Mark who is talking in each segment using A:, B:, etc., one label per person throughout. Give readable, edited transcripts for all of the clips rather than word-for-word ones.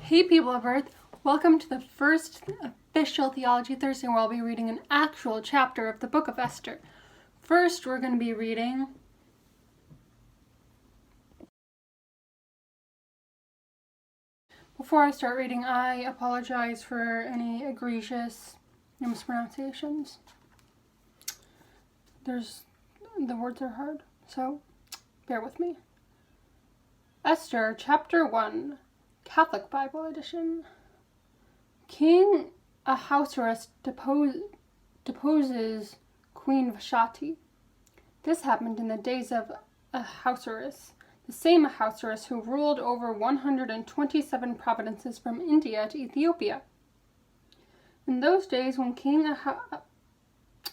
A: Hey people of Earth, welcome to the first official Theology Thursday where I'll be reading an actual chapter of the book of Esther. First, we're going to be reading Before I start reading, I apologize for any egregious mispronunciations. The words are hard, so bear with me. Esther Chapter 1, Catholic Bible Edition. King Ahasuerus deposes Queen Vashti. This happened in the days of Ahasuerus, the same Ahasuerus who ruled over 127 provinces from India to Ethiopia. In those days, when King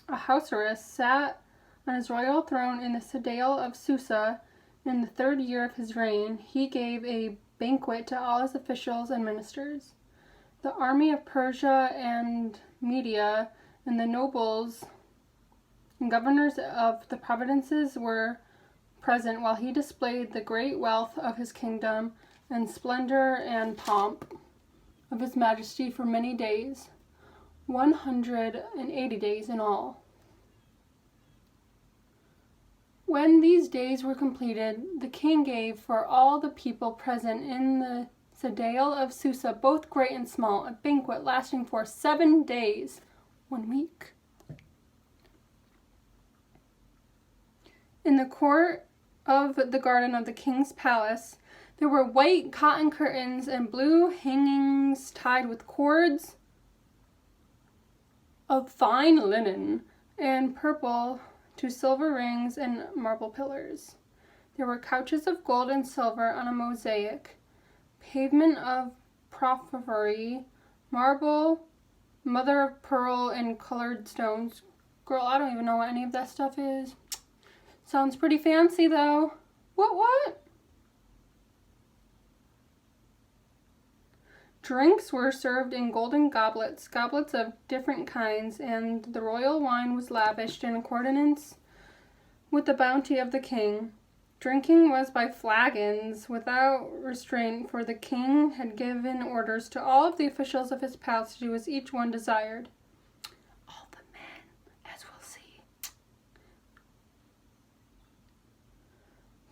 A: Ahasuerus sat on his royal throne in the citadel of Susa in the 3rd year of his reign, he gave a banquet to all his officials and ministers. The army of Persia and Media and the nobles and governors of the provinces were present while he displayed the great wealth of his kingdom and splendor and pomp of his majesty for many days, 180 days in all. When these days were completed, the king gave for all the people present in the citadel of Susa, both great and small, a banquet lasting for 7 days, 1 week. In the court of the garden of the king's palace, there were white cotton curtains and blue hangings tied with cords of fine linen, and purple to silver rings and marble pillars. There were couches of gold and silver on a mosaic pavement of porphyry, marble, mother of pearl, and colored stones. Girl, I don't even know what any of that stuff is. Sounds pretty fancy though. What? Drinks were served in golden goblets of different kinds, and the royal wine was lavished in accordance with the bounty of the king. Drinking was by flagons without restraint, for the king had given orders to all of the officials of his palace to do as each one desired. All the men, as we'll see.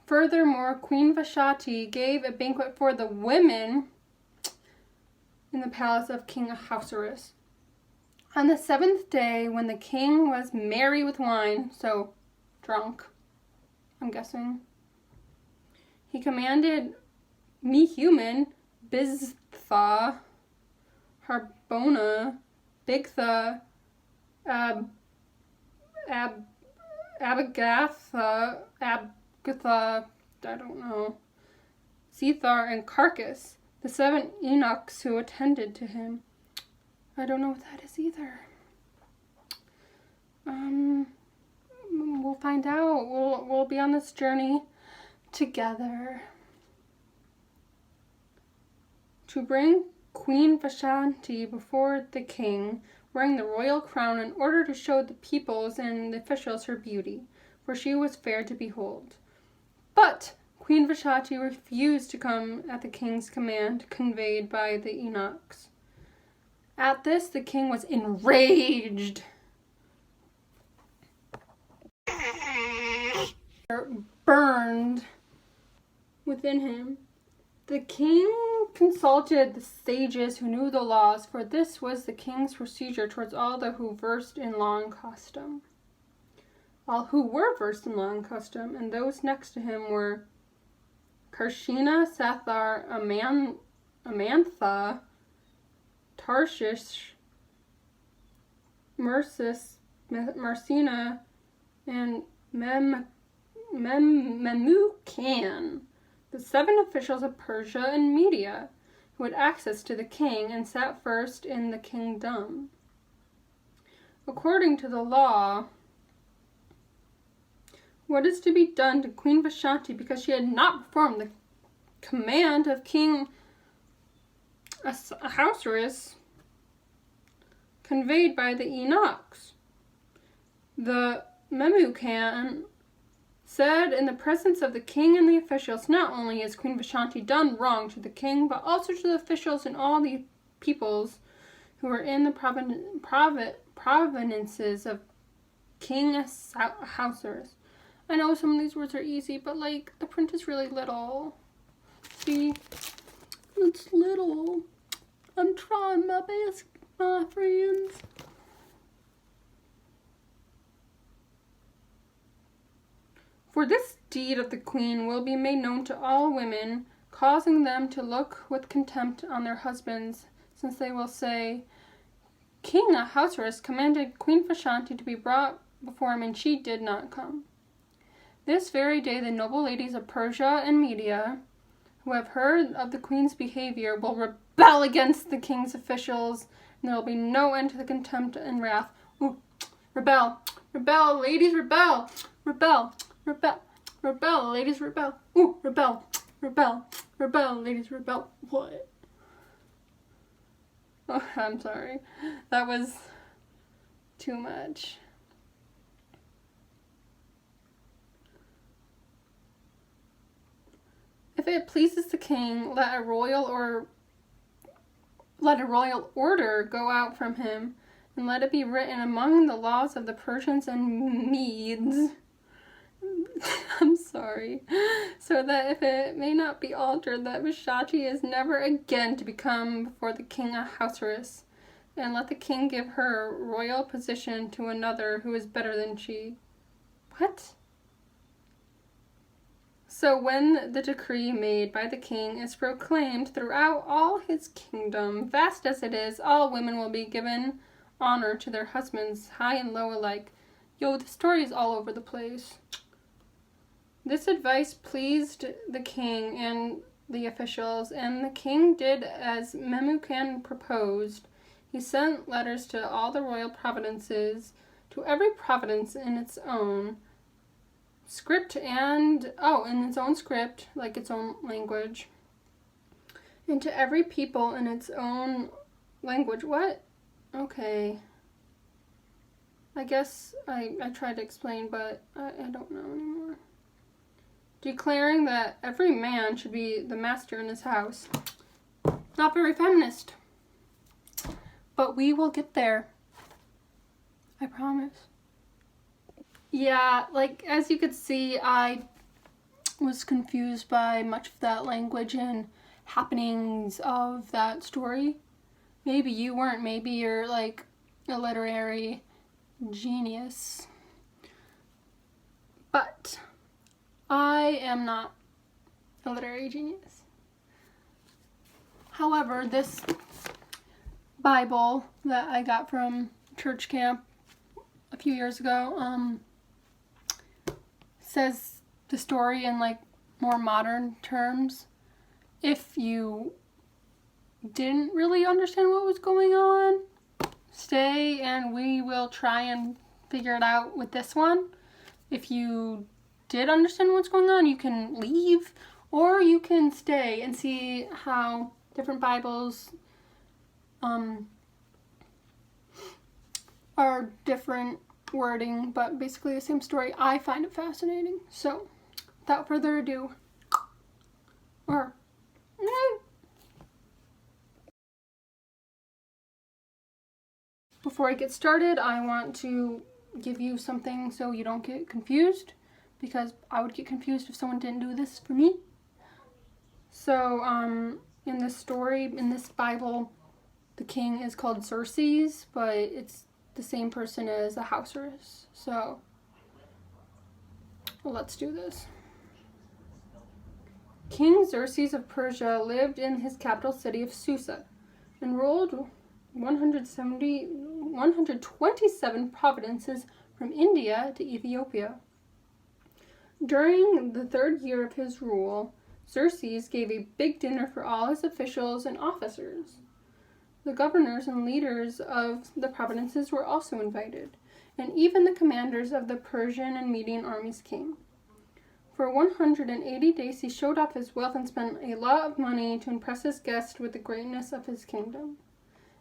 A: Furthermore, Queen Vashti gave a banquet for the women in the palace of King Ahasuerus. On the 7th day, when the king was merry with wine, so drunk, I'm guessing, he commanded Mehuman, Biztha, Harbona, Bigtha, Abagatha, I don't know, Zethar, and Carcass, the 7 eunuchs who attended to him. I don't know what that is either. We'll find out. We'll be on this journey together. To bring Queen Vashti before the king, wearing the royal crown, in order to show the peoples and the officials her beauty, for she was fair to behold. But Queen Vashti refused to come at the king's command, conveyed by the eunuchs. At this, the king was enraged. Burned within him. The king consulted the sages who knew the laws, for this was the king's procedure towards all who versed in law and custom. All who were versed in law and custom, and those next to him were Karshina, Sathar, Amantha, Tarshish, Marcina, and Memucan, the 7 officials of Persia and Media, who had access to the king and sat first in the kingdom. According to the law, what is to be done to Queen Vashti because she had not performed the command of King Ahasuerus conveyed by the eunuchs? The Memucan said in the presence of the king and the officials, "Not only has Queen Vashti done wrong to the king, but also to the officials and all the peoples who were in the provinces of King Ahasuerus." I know some of these words are easy, but like the print is really little. See? It's little. I'm trying my best, my friends. "For this deed of the queen will be made known to all women, causing them to look with contempt on their husbands, since they will say, 'King Ahasuerus commanded Queen Vashti to be brought before him, and she did not come.' This very day the noble ladies of Persia and Media, who have heard of the queen's behavior, will rebel against the king's officials, and there will be no end to the contempt and wrath." Ooh, rebel, rebel, ladies, rebel, rebel, rebel, rebel, ladies, rebel. Ooh, rebel, rebel, rebel, ladies, rebel. What? Oh, I'm sorry. That was too much. "If it pleases the king, let a royal order go out from him, and let it be written among the laws of the Persians and Medes." I'm sorry. "So that if it may not be altered, that Vashti is never again to become before the king Ahasuerus, and let the king give her royal position to another who is better than she." What? "So when the decree made by the king is proclaimed throughout all his kingdom, vast as it is, all women will be given honor to their husbands, high and low alike." Yo, the story is all over the place. This advice pleased the king and the officials, and the king did as Memucan proposed. He sent letters to all the royal provinces, to every province in its own script in its own script, like its own language, and to every people in its own language. What? Okay. I guess I tried to explain, but I don't know anymore. Declaring that every man should be the master in his house. Not very feminist. But we will get there. I promise. Yeah, like, as you could see, I was confused by much of that language and happenings of that story. Maybe you weren't. Maybe you're, like, a literary genius. But I am not a literary genius. However, this Bible that I got from church camp a few years ago, says the story in like more modern terms. If you didn't really understand what was going on, stay and we will try and figure it out with this one. If you did understand what's going on, you can leave, or you can stay and see how different Bibles are different wording, but basically the same story. I find it fascinating. So, without further ado, before I get started, I want to give you something so you don't get confused, because I would get confused if someone didn't do this for me. So, in this story, in this Bible, the king is called Xerxes, but it's the same person as Ahasuerus. So, let's do this. King Xerxes of Persia lived in his capital city of Susa and ruled 127 provinces from India to Ethiopia. During the 3rd year of his rule, Xerxes gave a big dinner for all his officials and officers. The governors and leaders of the provinces were also invited, and even the commanders of the Persian and Median armies came. For 180 days he showed off his wealth and spent a lot of money to impress his guests with the greatness of his kingdom.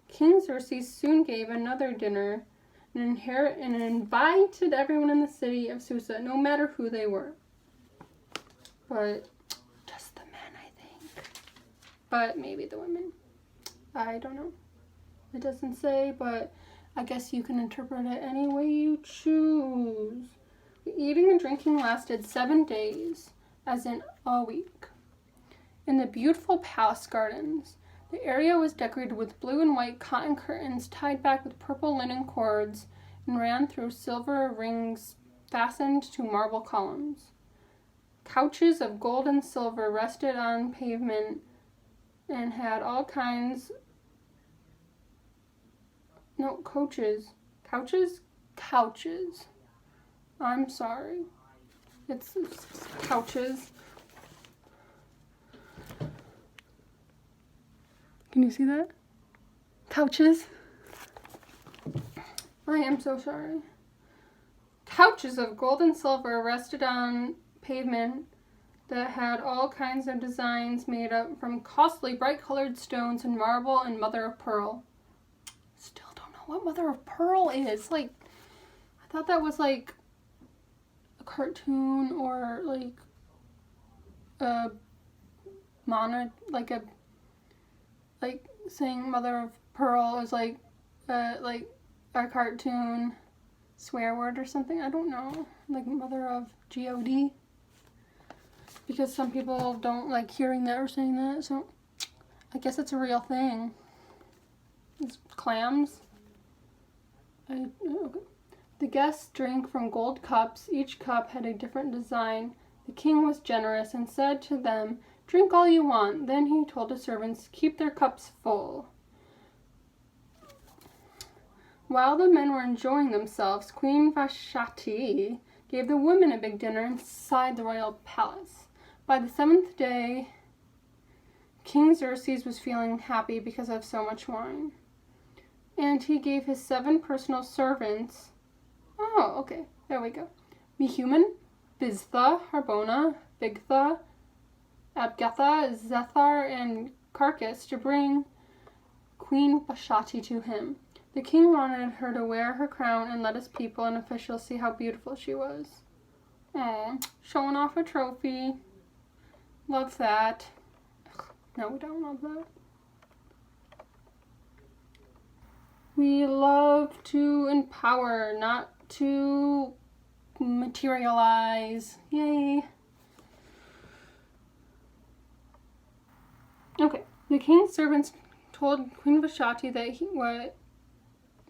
A: King Xerxes soon gave another dinner and invited everyone in the city of Susa, no matter who they were. but just the men, I think. But maybe the women. I don't know. It doesn't say, but I guess you can interpret it any way you choose. The eating and drinking lasted 7 days, as in a week. In the beautiful palace gardens, the area was decorated with blue and white cotton curtains tied back with purple linen cords and ran through silver rings fastened to marble columns. Couches of gold and silver rested on pavement and had all kinds... No, coaches. Couches? Couches. I'm sorry. It's couches. Can you see that? Couches. I am so sorry. Couches of gold and silver rested on pavement that had all kinds of designs made up from costly bright-colored stones and marble and mother of pearl. Still don't know what mother of pearl is. Like, I thought that was like a cartoon or like a like saying mother of pearl is like a cartoon swear word or something. I don't know. Like mother of God. Because some people don't like hearing that or saying that, so I guess it's a real thing. It's clams. Okay. The guests drank from gold cups. Each cup had a different design. The king was generous and said to them, "Drink all you want." Then he told his servants to keep their cups full. While the men were enjoying themselves, Queen Vashti gave the women a big dinner inside the royal palace. By the 7th day, King Xerxes was feeling happy because of so much wine. And he gave his 7 personal servants... Oh, okay. There we go. Mehuman, Biztha, Harbona, Bigtha, Abgatha, Zethar, and Carcass to bring Queen Vashti to him. The king wanted her to wear her crown and let his people and officials see how beautiful she was. Aw, showing off a trophy. Love that. Ugh, no, we don't love that. We love to empower, not to materialize. Yay. Okay, the king's servants told Queen Vashti that what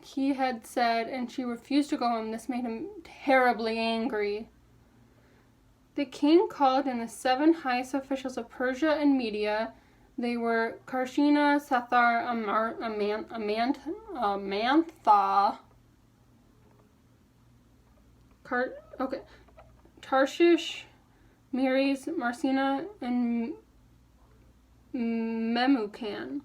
A: he had said, and she refused to go home. This made him terribly angry. The king called in the 7 highest officials of Persia and Media. They were Karshina, Sethar, Amantha, Tarshish, Meres, Marcina, and Memucan.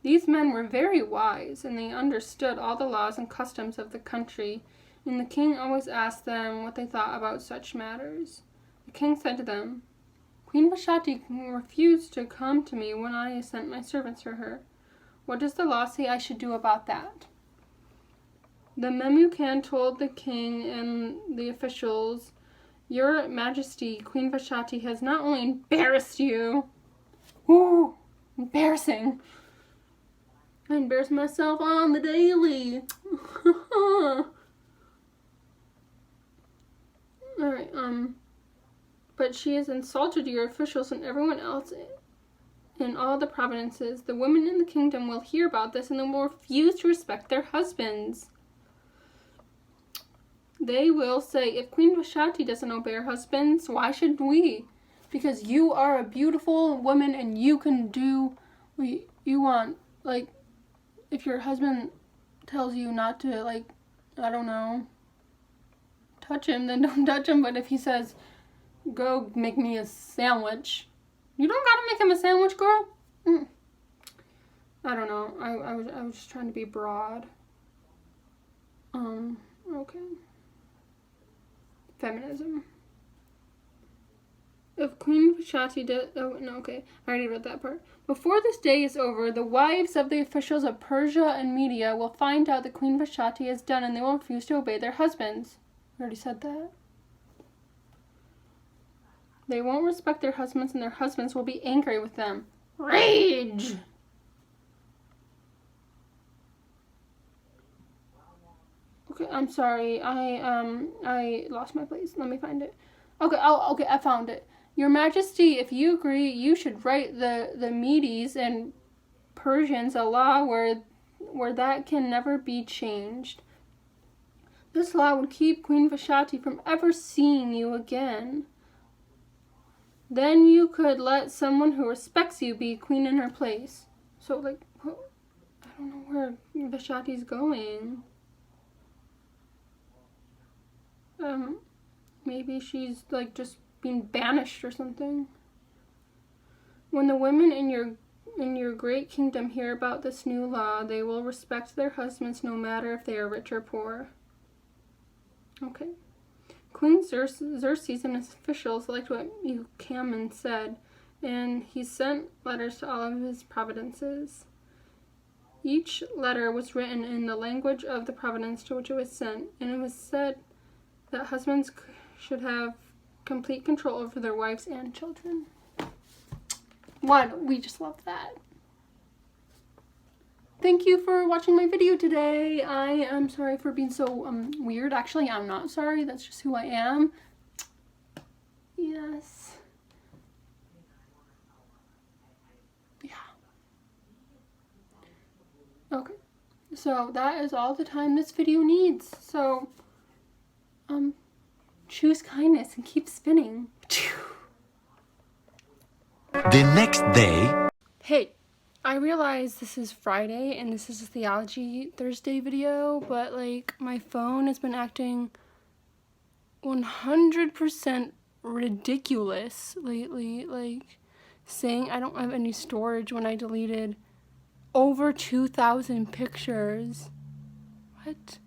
A: These men were very wise, and they understood all the laws and customs of the country, and the king always asked them what they thought about such matters. The king said to them, "Queen Vashti refused to come to me when I sent my servants for her. What does the law say I should do about that?" The Memucan told the king and the officials, "Your Majesty, Queen Vashti has not only embarrassed you..." Ooh, embarrassing. I embarrass myself on the daily. Alright, but she has insulted your officials and everyone else in all the provinces. The women in the kingdom will hear about this and they will refuse to respect their husbands. They will say, "If Queen Vashti doesn't obey her husbands, why should we? Because you are a beautiful woman and you can do what you want." Like, if your husband tells you not to, like, I don't know, touch him, then don't touch him. But if he says, "Go make me a sandwich," you don't gotta make him a sandwich, girl. I don't know. I was just trying to be broad. Okay. Feminism. If Queen Vashti did... Oh, no, okay. I already read that part. Before this day is over, the wives of the officials of Persia and Media will find out that Queen Vashti has done, and they will refuse to obey their husbands. I already said that. They won't respect their husbands, and their husbands will be angry with them. Rage! Okay, I'm sorry. I lost my place. Let me find it. Okay, okay, I found it. Your Majesty, if you agree, you should write the Medes and Persians a law where that can never be changed. This law would keep Queen Vashti from ever seeing you again. Then you could let someone who respects you be queen in her place. So, like, I don't know where Vashti's going. Maybe she's, like, just being banished or something. When the women in your great kingdom hear about this new law, they will respect their husbands no matter if they are rich or poor. Okay. Queen Xerxes and his officials liked what Euchaman said, and he sent letters to all of his provinces. Each letter was written in the language of the province to which it was sent, and it was said that husbands should have complete control over their wives and children. We just love that. Thank you for watching my video today. I am sorry for being so weird. Actually, I'm not sorry. That's just who I am. Yes. Yeah. Okay. So that is all the time this video needs. So, choose kindness and keep spinning.
B: The next day.
A: Hey, I realize this is Friday and this is a Theology Thursday video, but like my phone has been acting 100% ridiculous lately, like saying I don't have any storage when I deleted over 2,000 pictures. What?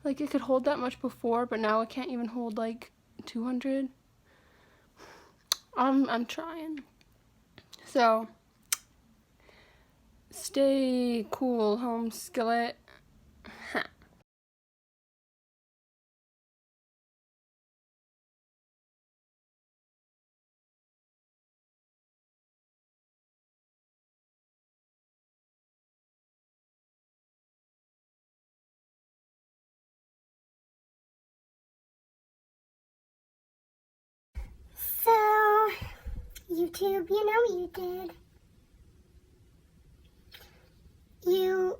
A: Like it could hold that much before, but now it can't even hold like 200. I'm trying. So, stay cool, home skillet.
C: So, YouTube, you know what you did. You,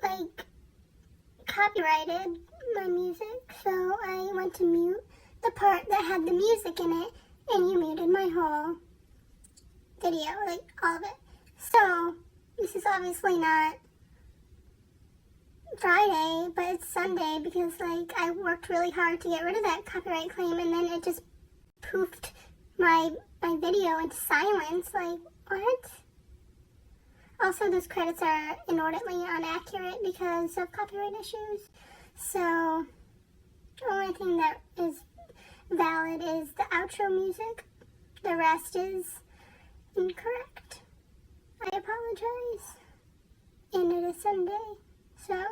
C: like, copyrighted my music, so I went to mute the part that had the music in it, and you muted my whole video, like, all of it. So, this is obviously not Friday, but it's Sunday, because, like, I worked really hard to get rid of that copyright claim, and then it just poofed my video into silence. Like, what? Also, those credits are inordinately inaccurate because of copyright issues. So, the only thing that is valid is the outro music. The rest is incorrect. I apologize. And it is Sunday, so